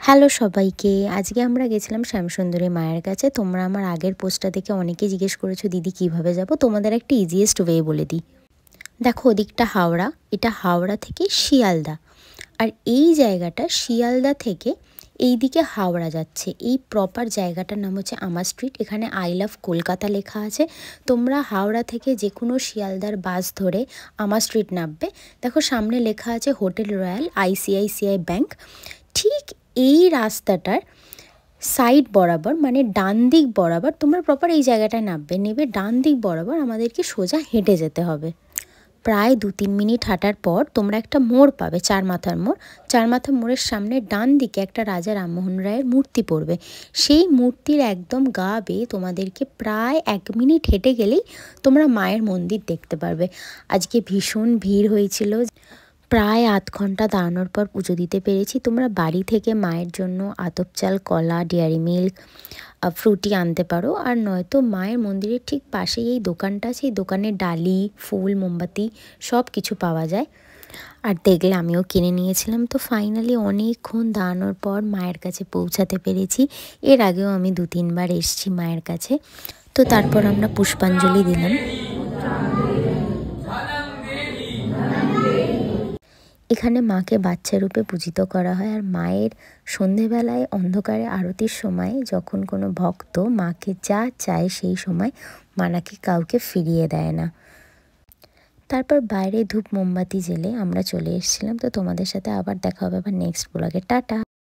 Hello সবাইকে, আজকে আমরা গেছিলাম শ্যামসুন্দরী মায়ের কাছে। তোমরা আমার আগের পোস্টটা দেখে অনেকেই জিজ্ঞেস করেছো দিদি কিভাবে যাব। তোমাদের একটা ইজিয়েস্ট ওয়ে বলে দিই। দেখো ওদিকটা হাওড়া, এটা হাওড়া থেকে শিয়ালদা। আর এই জায়গাটা শিয়ালদা থেকে এই দিকে হাওড়া যাচ্ছে। এই প্রপার জায়গাটার নাম হচ্ছে আমার স্ট্রিট। এখানে আই লাভ কলকাতা লেখা আছে। তোমরা হাওড়া থেকে যে কোনো শিয়ালদার বাস ধরে আমার স্ট্রিট নামবে। দেখো সামনে লেখা আছে হোটেল রয়্যাল, আইসিআইসিআই ব্যাংক। ঠিক এই রাস্তাটার সাইড বরাবর, মানে ডান দিক বরাবর তোমরা প্রপার এই জায়গাটায় নামবে। নেবে ডান দিক বরাবর আমাদেরকে সোজা হেঁটে যেতে হবে। প্রায় 2-3 মিনিট হাঁটার পর তোমরা একটা মোড় পাবে, চার মাথার মোড়। চার মাথার মোড়ের সামনে ডান দিকে একটা রাজা রামমোহন রায়ের মূর্তি পড়বে। সেই মূর্তির একদম গা বেয়ে তোমাদেরকে প্রায় 1 মিনিট হেঁটে গেলেই তোমরা মায়ের মন্দির দেখতে পারবে। আজকে ভীষণ ভিড় হয়েছিল, প্রায় 8 ঘন্টা দাঁড়ানোর পর পুজো দিতে পেরেছি। তোমরা বাড়ি থেকে মায়ের জন্য আতপ চাল, কলা, ডেয়ারি মিল্ক, ফ্রুটি আনতে পারো। আর নয়তো মায়ের মন্দিরের ঠিক পাশেই এই দোকানটা আছে, এই দোকানে ডালি, ফুল, মোমবাতি সব কিছু পাওয়া যায়। আর দেখলে আমিও কিনে নিয়েছিলাম। তো ফাইনালি অনেকক্ষণ দাঁড়ানোর পর মায়ের কাছে পৌঁছাতে পেরেছি। এর আগেও আমি 2-3 বার এসেছি মায়ের কাছে। তো তারপর আমরা পুষ্পাঞ্জলি দিলাম। এখানে মাকে বাচ্চা রূপে পূজিত করা হয়। আর মায়ের সন্ধেবেলায় অন্ধকারে আরতির সময় যখন কোনো ভক্ত মাকে যা চায় সেই সময় মা নাকি কাউকে ফিরিয়ে দেয় না। তারপর বাইরে ধূপ মোমবাতি জেলে আমরা চলে এসেছিলাম। তো তোমাদের সাথে আবার দেখা হবে আবার নেক্সট ব্লগে। টাটা।